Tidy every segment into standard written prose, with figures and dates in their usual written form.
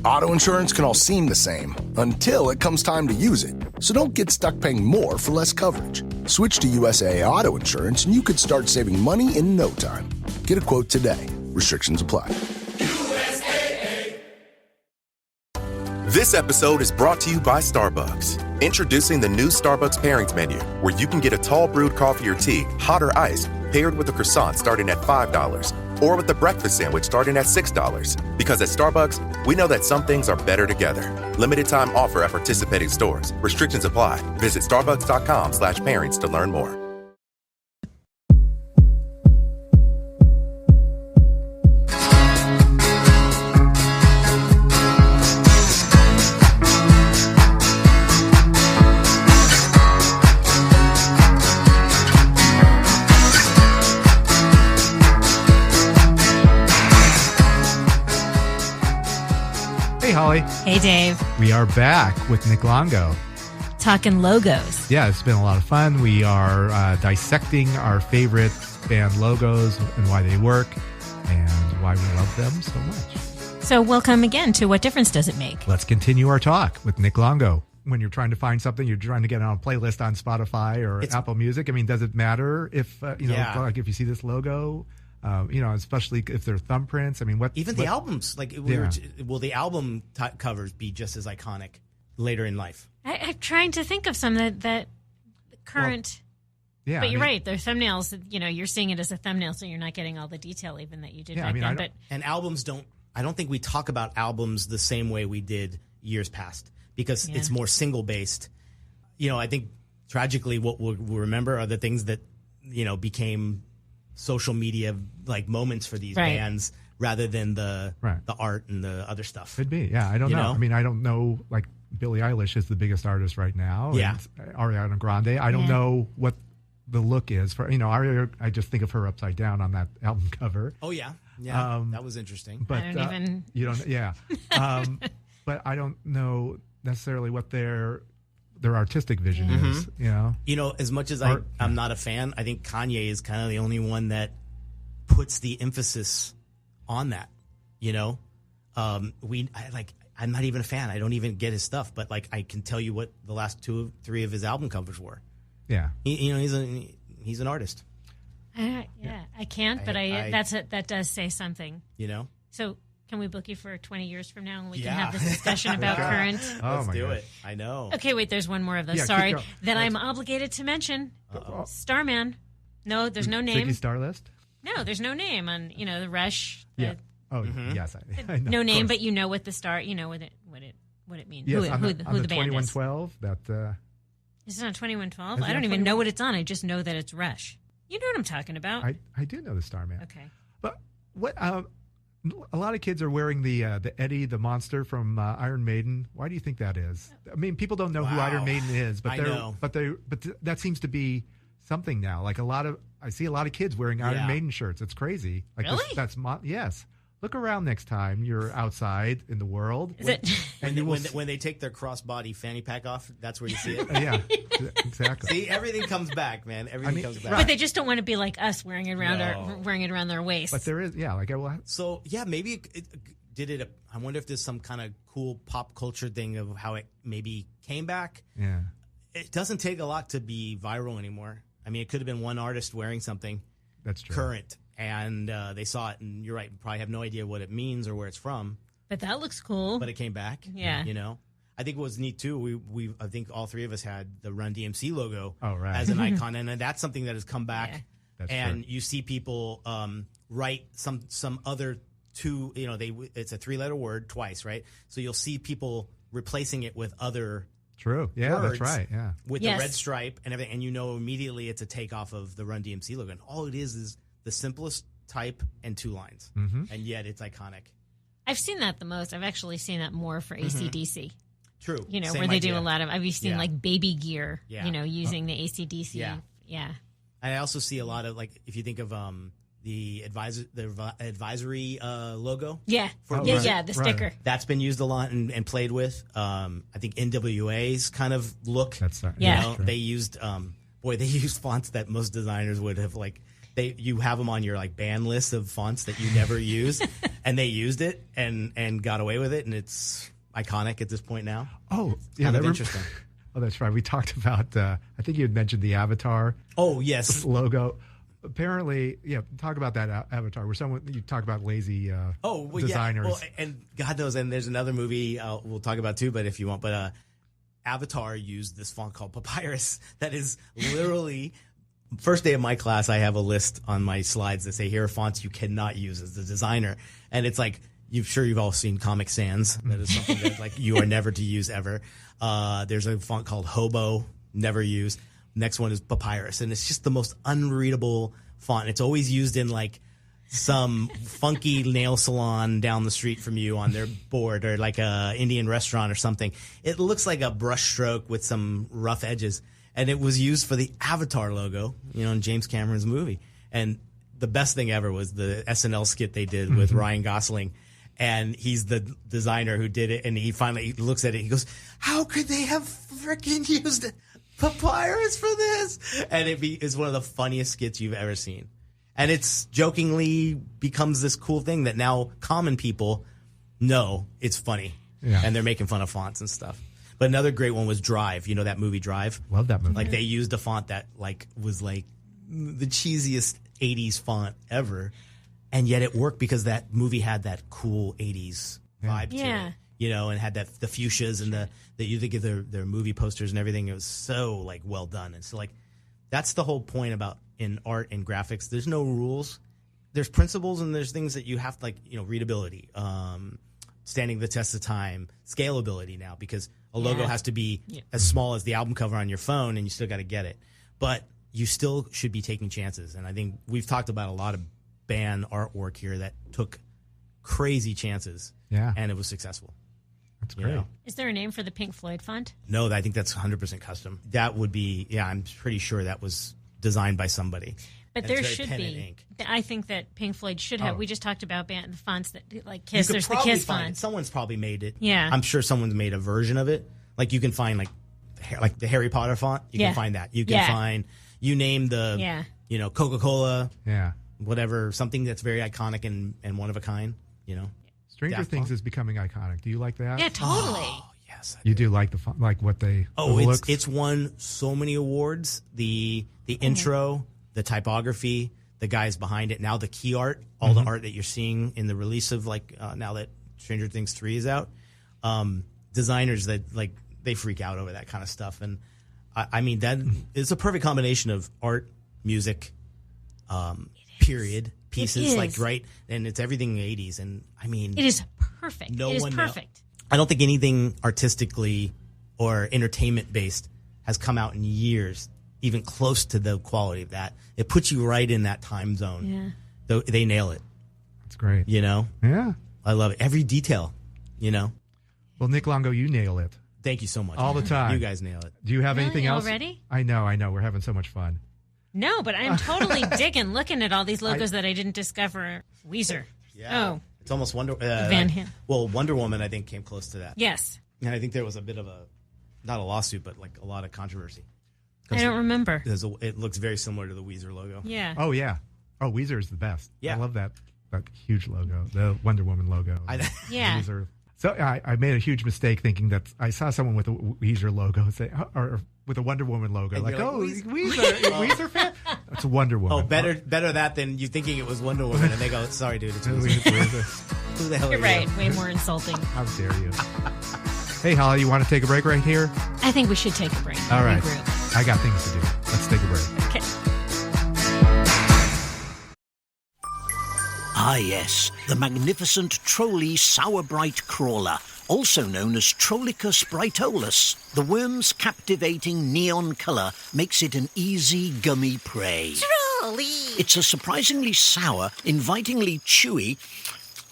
Auto insurance can all seem the same until it comes time to use it. So don't get stuck paying more for less coverage. Switch to USAA Auto Insurance and you could start saving money in no time. Get a quote today. Restrictions apply. This episode is brought to you by Starbucks. Introducing the new Starbucks Pairings menu, where you can get a tall brewed coffee or tea, hot or iced, paired with a croissant starting at $5, or with a breakfast sandwich starting at $6. Because at Starbucks, we know that some things are better together. Limited time offer at participating stores. Restrictions apply. Visit starbucks.com/pairings to learn more. Holly. Hey, Dave. We are back with Nick Longo. Talking logos. Yeah, it's been a lot of fun. We are dissecting our favorite band logos and why they work and why we love them so much. So welcome again to What Difference Does It Make? Let's continue our talk with Nick Longo. When you're trying to find something, you're trying to get it on a playlist on Spotify or Apple Music. I mean, does it matter if, like if you see this logo? Especially if they're thumbprints. I mean, the albums, will the album covers be just as iconic later in life? I'm trying to think of some that current. Well, yeah, but you're right. They're thumbnails. You're seeing it as a thumbnail, so you're not getting all the detail even that you did back then. But and albums don't. I don't think we talk about albums the same way we did years past because it's more single based. I think tragically, what we'll remember are the things that became social media like moments for these bands rather than the art and the other stuff. Could be. Yeah, I don't know. I mean, I don't know. Like Billie Eilish is the biggest artist right now. Yeah. And Ariana Grande. I don't know what the look is for. Ariana, I just think of her upside down on that album cover. Oh yeah, yeah. That was interesting. But I don't even. You don't. Yeah. But I don't know necessarily what their artistic vision is, as much as I'm not a fan, I think Kanye is kind of the only one that puts the emphasis on that. I'm not even a fan. I don't even get his stuff, but I can tell you what the last 2 or 3 of his album covers were. Yeah, he's an artist. I can't, but that does say something. So. Can we book you for 20 years from now and we can have this discussion about current? Let's do it. I know. Okay, wait, there's one more of those. Sorry. That I'm obligated to mention. Starman. No, there's no name. Ziggy Stardust? No, there's no name on, the Rush. Yes, I know. No name, but you know what the star, what it means. Yes, who the band is. 2112, Is it on 2112? I don't even know what it's on. I just know that it's Rush. You know what I'm talking about. I do know the Starman. Okay. But what... a lot of kids are wearing the Eddie the Monster from Iron Maiden. Why do you think that is? I mean, people don't know who Iron Maiden is, but that seems to be something now. Like I see a lot of kids wearing Iron Maiden shirts. It's crazy. Like really? Yes. Look around next time you're outside in the world. When they take their crossbody fanny pack off, that's where you see it. Yeah, exactly. See, everything comes back, man. Everything comes back. But they just don't want to be like us wearing it around their waist. But there is, So maybe I wonder if there's some kind of cool pop culture thing of how it maybe came back. Yeah. It doesn't take a lot to be viral anymore. I mean, it could have been one artist wearing something. That's true. Current. And they saw it, and you're right, probably have no idea what it means or where it's from. But that looks cool. But it came back. Yeah. I think it was neat, too. I think all 3 of us had the Run DMC logo as an icon, and that's something that has come back. Yeah. That's and true. You see people write some other 2, it's a 3-letter word twice, right? So you'll see people replacing it with other True. Yeah, words that's right. Yeah. With the red stripe and everything, and immediately it's a takeoff of the Run DMC logo. And all it is the simplest type and 2 lines. Mm-hmm. And yet it's iconic. I've seen that the most. I've actually seen that more for AC/DC. True. Where they do a lot of, I've seen like baby gear, using the AC/DC. Yeah. And I also see a lot of, if you think of the advisory logo. Yeah. The sticker. Right. That's been used a lot and played with. I think NWA's kind of look. That's right. Yeah. They used, they used fonts that most designers would have you have them on your band list of fonts that you never use, and they used it and got away with it, and it's iconic at this point now. Oh, yeah, that's interesting. Oh, that's right. We talked about. I think you had mentioned the Avatar. Oh, yes, logo. Apparently, talk about that Avatar where you talk about lazy designers. Yeah. Well, and God knows, and there's another movie we'll talk about too, but if you want, but Avatar used this font called Papyrus that is literally. First day of my class, I have a list on my slides that say, here are fonts you cannot use as a designer. And it's like, you've all seen Comic Sans. That is something that like you are never to use ever. There's a font called Hobo, never use. Next one is Papyrus. And it's just the most unreadable font. It's always used in like some funky nail salon down the street from you on their board, or like a Indian restaurant or something. It looks like a brush stroke with some rough edges. And it was used for the Avatar logo, in James Cameron's movie. And the best thing ever was the SNL skit they did with Ryan Gosling. And he's the designer who did it. And he finally looks at it. He goes, how could they have freaking used Papyrus for this? And it's one of the funniest skits you've ever seen. And it's jokingly becomes this cool thing that now common people know it's funny. Yeah. And they're making fun of fonts and stuff. But another great one was Drive. You know that movie Drive? Love that movie. Like they used a font that was the cheesiest 80s font ever. And yet it worked because that movie had that cool 80s vibe to it. And had the fuchsias and that you think of their movie posters and everything. It was so like well done. And so like that's the whole point about in art and graphics. There's no rules. There's principles and there's things that you have to like, readability, standing the test of time, scalability now, because a logo has to be as small as the album cover on your phone, and you still got to get it. But you still should be taking chances. And I think we've talked about a lot of band artwork here that took crazy chances, and it was successful. That's great. Is there a name for the Pink Floyd font? No, I think that's 100% custom. That would be, I'm pretty sure that was designed by somebody. But there should be. I think that Pink Floyd should have. We just talked about the fonts that like Kiss. There's the Kiss font. Someone's probably made it. Yeah, I'm sure someone's made a version of it. Like you can find like the Harry Potter font. You can find that. You can find. You name the. Coca-Cola. Yeah. Whatever, something that's very iconic and one of a kind. Stranger Things is becoming iconic. Do you like that? Yeah, totally. Oh, yes, you do like the font, like what they. It's won so many awards. The intro. The typography, the guys behind it, now the key art, all the art that you're seeing in the release of now that Stranger Things 3 is out, designers that they freak out over that kind of stuff. And I mean, that is a perfect combination of art, music, period pieces, and it's everything in the 80s. And I mean, it is perfect. It is perfect. I don't think anything artistically or entertainment based has come out in years even close to the quality of that. It puts you right in that time zone. Yeah. They nail it. That's great. Yeah. I love it. Every detail, Well, Nick Longo, you nail it. Thank you so much. All the time. You guys nail it. Do you have anything else? Already? I know. We're having so much fun. No, but I'm totally digging looking at all these logos that I didn't discover. Weezer. Yeah. Oh. It's almost Van Halen. Well, Wonder Woman, I think, came close to that. Yes. And I think there was a bit of not a lawsuit, but like a lot of controversy. I don't remember. It looks very similar to the Weezer logo. Yeah. Oh, yeah. Oh, Weezer is the best. Yeah. I love that huge logo, the Wonder Woman logo. Yeah. Weezer. So I made a huge mistake thinking that I saw someone with a Weezer logo say, or with a Wonder Woman logo. And Weezer fan? That's a Wonder Woman. Oh, better that than you thinking it was Wonder Woman. And they go, sorry, dude, it's Weezer. Who the hell You're are right. you? Way more insulting. How dare you? Hey, Holly, you want to take a break right here? I think we should take a break. All right. I got things to do. Let's take a break. Okay. Ah, yes, the magnificent Trolley Sour Bright Crawler, also known as Trollicus brightolus. The worm's captivating neon colour makes it an easy, gummy prey. Trolley! It's a surprisingly sour, invitingly chewy,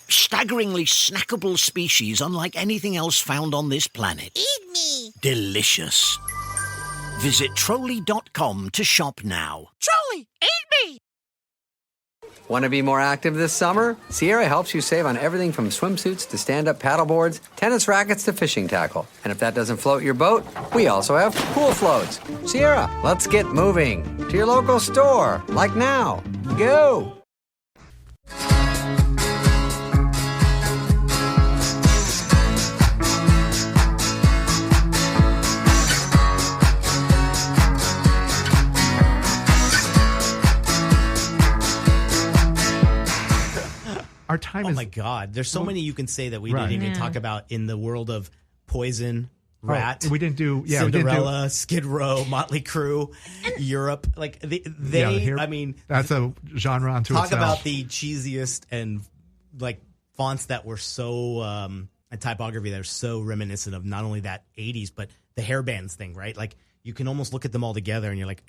staggeringly snackable species unlike anything else found on this planet. Eat me! Delicious. Visit Trolley.com to shop now. Trolley, eat me! Want to be more active this summer? Sierra helps you save on everything from swimsuits to stand-up paddleboards, tennis rackets to fishing tackle. And if that doesn't float your boat, we also have pool floats. Sierra, let's get moving. To your local store, like now. Go! time Oh is... my God. There's so many you can say that we didn't even talk about in the world of Poison, Rat. We didn't do... Cinderella, Skid Row, Motley Crue, Europe. Like, I mean... That's a genre unto itself. Talk about the cheesiest and, like, fonts that were so... and typography that are so reminiscent of not only that 80s, but the hairbands thing, right? Like, you can almost look at them all together and you're like,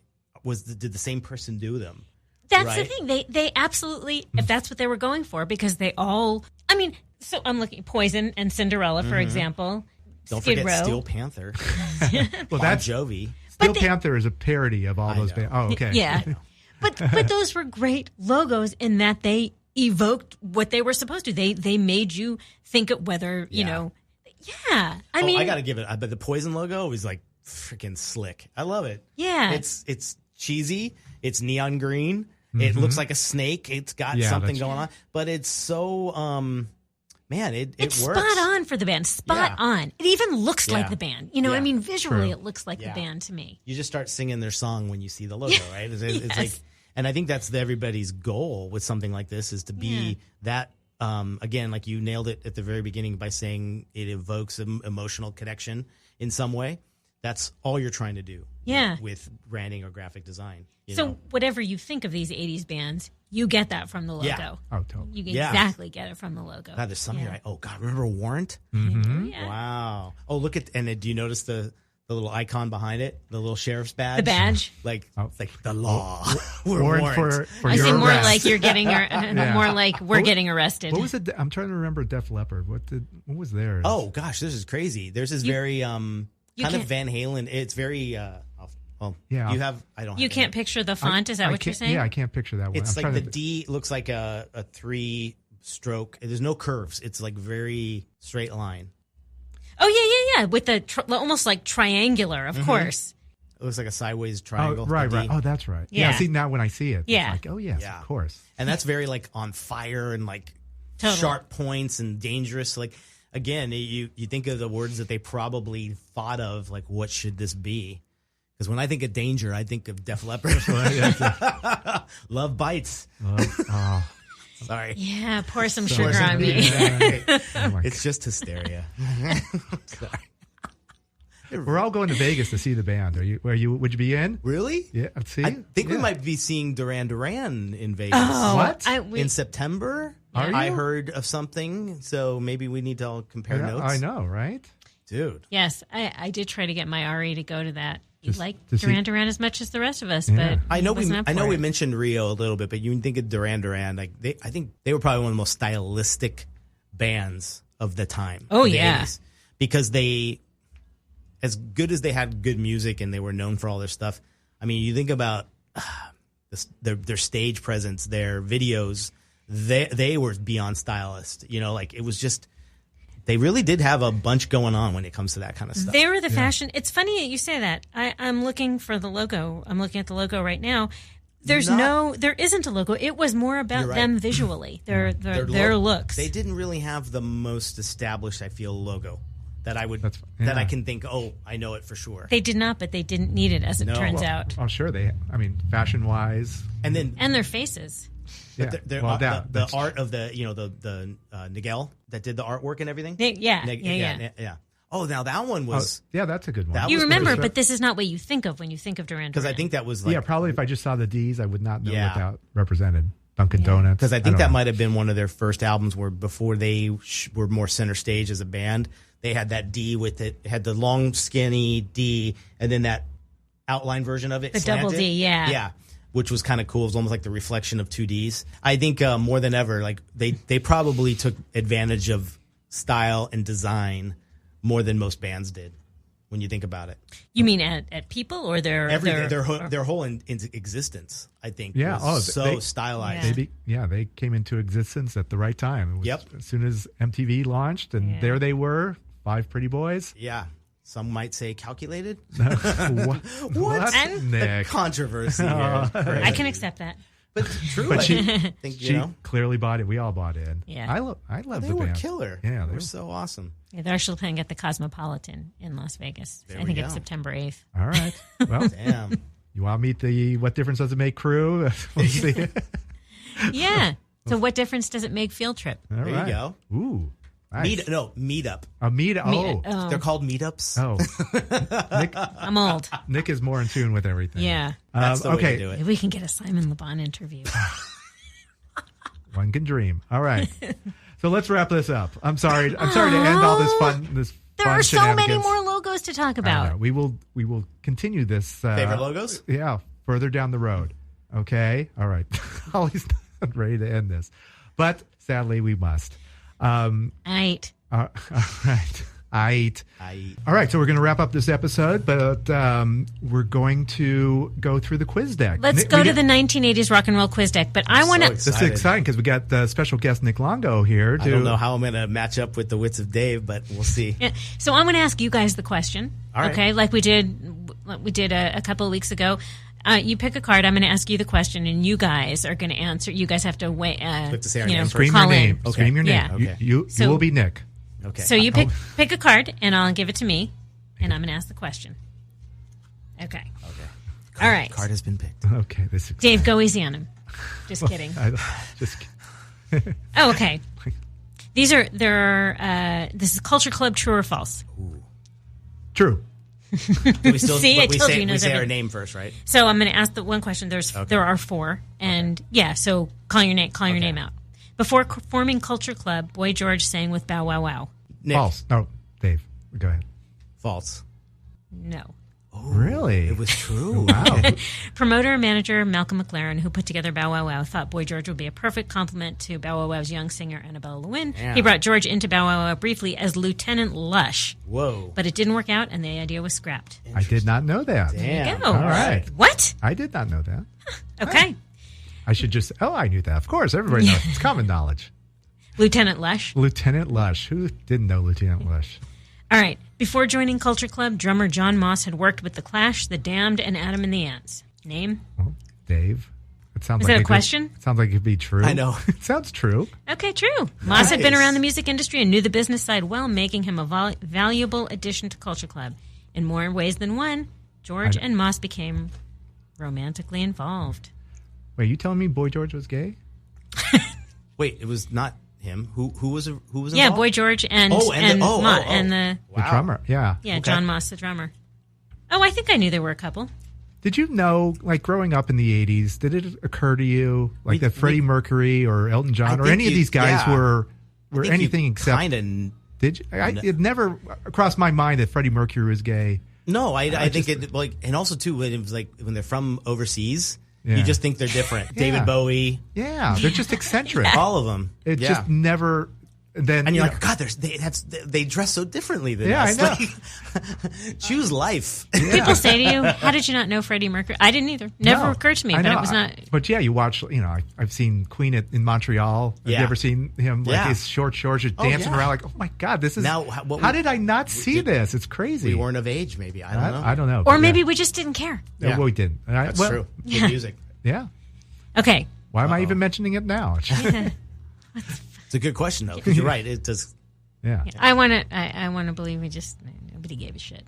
did the same person do them? That's the thing. They absolutely, if that's what they were going for, because they all, I mean, so I'm looking Poison and Cinderella, for example. Don't Skid forget Row. Steel Panther. Well, that's Jovi. Steel Panther is a parody of all those bands. Oh, okay. Yeah. But those were great logos in that they evoked what they were supposed to. They made you think of whether, you know, I mean, I got to give it, but the Poison logo was like freaking slick. I love it. Yeah. It's cheesy. It's neon green. It looks like a snake. It's got something going on, but it's so, man, it it's works. Spot on for the band. Spot on. It even looks like the band. You know, I mean, visually it looks like the band to me. You just start singing their song when you see the logo, right? It's like, and I think that's everybody's goal with something like this is to be that, again, like you nailed it at the very beginning by saying it evokes an emotional connection in some way. That's all you're trying to do with branding or graphic design. You know? Whatever you think of these 80s bands, you get that from the logo. Yeah. Oh, totally. You exactly get it from the logo. God, there's some here. Oh, God, remember Warrant? Mm-hmm. Yeah. Wow. Oh, look at, and do you notice the little icon behind it? The little sheriff's badge? The badge? Like, it's like the law. Warrant for I your say more arrest. like you're getting, more like we're getting arrested. What was it? I'm trying to remember Def Leppard. What was theirs? Oh, gosh, this is crazy. There's this very, kind of Van Halen. It's very, you have, I don't have You can't picture the font, is that what you're saying? Yeah, I can't picture that one. It's like the D looks like a 3-stroke. There's no curves. It's like very straight line. Oh, yeah. With the almost like triangular, of course. It looks like a sideways triangle. Oh, right. Oh, that's right. Yeah. See, now when I see it, it's like, oh, yes, of course. And that's very like on fire and like sharp points and dangerous. Like, again, you think of the words that they probably thought of, like, what should this be? Because when I think of danger, I think of Def Leppard. Love bites. Sorry. Yeah, pour some sugar on me. It's just hysteria. Sorry. We're all going to Vegas to see the band. Would you be in? Really? Yeah. See, I think we might be seeing Duran Duran in Vegas. Oh, what? In September? Are you? I heard of something, so maybe we need to all compare notes. I know, right? Dude. Yes, I did try to get my RE to go to that. You like Duran Duran as much as the rest of us, but I know we mentioned Rio a little bit, but you think of Duran Duran, like I think they were probably one of the most stylistic bands of the time. Oh, the yeah. 80s, because they, as good as they had good music and they were known for all their stuff. I mean, you think about their stage presence, their videos. They were beyond stylist. You know, like it was just. They really did have a bunch going on when it comes to that kind of stuff. They were the fashion. It's funny you say that. I'm looking for the logo. I'm looking at the logo right now. There isn't a logo. It was more about them visually, their looks. They didn't really have the most established, I feel, logo that I can think. Oh, I know it for sure. They did not, but they didn't need it, as it turns out. Oh, sure. Fashion wise, and their faces. But the art of the Nigel that did the artwork and everything. Yeah. Oh, now that one was. That's a good one. You remember, but this is not what you think of when you think of Duran Duran. Because I think that was like. Probably if I just saw the D's, I would not know what that represented. Dunkin' Donuts. Because I think that might have been one of their first albums where before they were more center stage as a band, they had that D with it. It had the long, skinny D, and then that outline version of it. The double D, yeah. Yeah. Which was kind of cool. It was almost like the reflection of 2Ds. I think more than ever, like they probably took advantage of style and design more than most bands did. When you think about it, you mean at people or their whole existence? I think. Yeah. Was so stylized. They came into existence at the right time. It was as soon as MTV launched, and there they were, 5 pretty boys. Yeah. Some might say calculated. What? The controversy here. I can accept that. But true. But she clearly bought it. We all bought in. Yeah. I love the band. They were killer. Yeah. They were so awesome. Yeah, they're actually playing at the Cosmopolitan in Las Vegas. I think it's September 8th. All right. Well, damn. You want to meet the What Difference Does It Make crew? We'll see. Yeah. So what difference does it make field trip? All there right. you go. Ooh. Nice. Meetup. A meetup. Oh. They're called meetups. Oh. Nick, I'm old. Nick is more in tune with everything. Yeah. That's the way to do it. Maybe we can get a Simon Le Bon interview. One can dream. All right. So let's wrap this up. I'm sorry to end all this fun. There are so many more logos to talk about. We will continue this. Favorite logos? Yeah, further down the road. Okay. All right. Holly's not ready to end this, but sadly we must. All right. All right. So we're going to wrap up this episode, but we're going to go through the quiz deck. Let's go to the 1980s rock and roll quiz deck. But I want to. This is exciting because we got special guest Nick Longo here. I don't know how I'm going to match up with the wits of Dave, but we'll see. Yeah. So I'm going to ask you guys the question. All right. Okay, like we did a couple of weeks ago. You pick a card. I'm going to ask you the question, and you guys are going to answer. You guys have to wait. To say our name Scream your name. Okay. Scream your name. Yeah. Okay. You will be Nick. Okay. So you pick a card, and I'll give it to me, and I'm going to ask the question. Okay. All right. Card has been picked. Okay. Dave, go easy on him. Just kidding. Just kidding. Oh, okay. This is Culture Club, true or false? Ooh. True. We still, See, I told you. We say our name first, right? So I'm going to ask the one question. There are four, and so call your name out. Before forming Culture Club, Boy George sang with Bow Wow Wow. Nick. False. No, Dave, go ahead. False. No. Oh, really? It was true. Wow. Promoter and manager Malcolm McLaren, who put together Bow Wow Wow, thought Boy George would be a perfect complement to Bow Wow Wow's young singer Annabella Lewin. Yeah. He brought George into Bow Wow Wow briefly as Lieutenant Lush. Whoa. But it didn't work out, and the idea was scrapped. I did not know that. Damn. There you go. All right. What? I did not know that. Okay. I should just. Oh, I knew that. Of course, everybody knows. It's common knowledge. Lieutenant Lush. Lieutenant Lush. Who didn't know Lieutenant Lush? All right. Before joining Culture Club, drummer John Moss had worked with The Clash, The Damned, and Adam and the Ants. Name? Well, Dave. It sounds Is like that a question? It sounds like it could be true. I know. It sounds true. Okay, true. Moss had been around the music industry and knew the business side well, making him a valuable addition to Culture Club. In more ways than one, George and Moss became romantically involved. Wait, you telling me Boy George was gay? Wait, it was not him. Who was involved? Yeah, Boy George and the drummer. Yeah. Yeah, okay. John Moss, the drummer. Oh, I think I knew there were a couple. Did you know, like growing up in the 80s, did it occur to you like that Freddie Mercury or Elton John or any of these guys were anything except... Did you? It never crossed my mind that Freddie Mercury was gay. No, I think it like, and also too, it was like when they're from overseas, you just think they're different. David Bowie. Yeah, they're just eccentric. All of them. It just never... Then, and you're like, God, they dress so differently than us. I know. Like, choose life. Yeah. People say to you, how did you not know Freddie Mercury? I didn't either. Never occurred to me, but it was not. But yeah, you watch, I've seen Queen in Montreal. Have you ever seen him, like his short shorts, just dancing around like, oh my God, this is, now, how did I not see this? It's crazy. We weren't of age, maybe. I don't know. I don't know. Or maybe we just didn't care. Yeah, we didn't. That's true. Good music. Yeah. Okay. Why am I even mentioning it now? It's a good question, though, because you're right. It does. Yeah. I want to believe nobody gave a shit.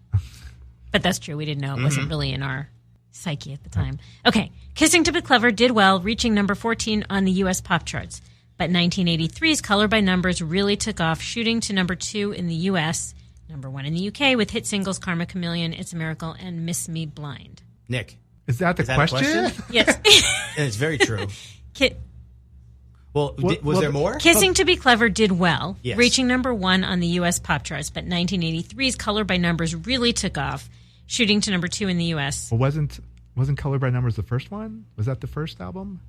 But that's true. We didn't know. It wasn't really in our psyche at the time. Okay. Kissing to Be Clever did well, reaching number 14 on the U.S. pop charts. But 1983's Color by Numbers really took off, shooting to number 2 in the U.S., number 1 in the U.K., with hit singles Karma Chameleon, It's a Miracle, and Miss Me Blind. Nick. Is that the question? Yes. And it's very true. Well, was there more? Kissing to Be Clever did well, reaching number 1 on the U.S. pop charts, but 1983's Color by Numbers really took off, shooting to number 2 in the U.S. Well, wasn't Color by Numbers the first one? Was that the first album?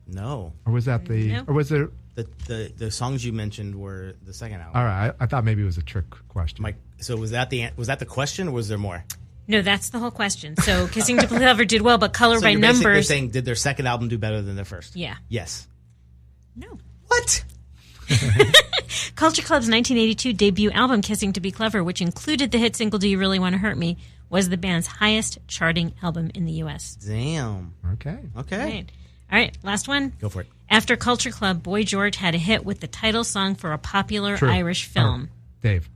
No. Or was that or was there... The songs you mentioned were the second album. All right. I thought maybe it was a trick question. So was that the question, or was there more? No, that's the whole question. So Kissing to Be Clever did well, but Color by Numbers... You're saying, did their second album do better than their first? Yeah. Yes. No. What? Culture Club's 1982 debut album, Kissing to Be Clever, which included the hit single Do You Really Want to Hurt Me, was the band's highest charting album in the U.S. Damn. Okay. All right, last one. Go for it. After Culture Club, Boy George had a hit with the title song for a popular Irish film. Dave.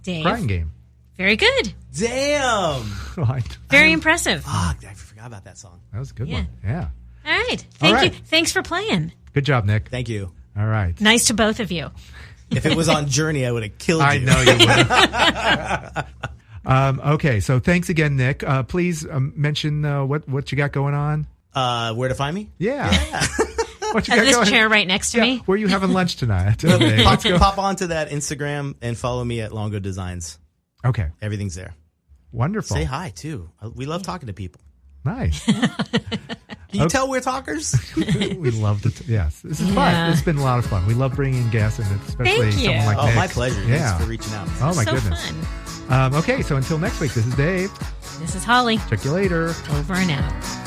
Crying Game. Very good. Damn. Very impressive. Fuck, I forgot about that song. That was a good one. Yeah. All right. Thank you. Thanks for playing. Good job, Nick. Thank you. All right. Nice to both of you. If it was on Journey, I would have killed you. I know you would. Okay, so thanks again, Nick. Please mention what you got going on. Where to find me? Yeah. What you got this going? chair right next to me. Where are you having lunch tonight? Okay, let's go. Pop onto that Instagram and follow me at Longo Designs. Okay. Everything's there. Wonderful. Say hi, too. We love talking to people. Nice. Can you tell we're talkers? We love it. Yes. This is fun. It's been a lot of fun. We love bringing guests, and especially someone like Nick. My pleasure. Yeah. Thanks for reaching out. Oh, my so goodness. Fun. Okay, so until next week, this is Dave. This is Holly. Check you later. Over and out.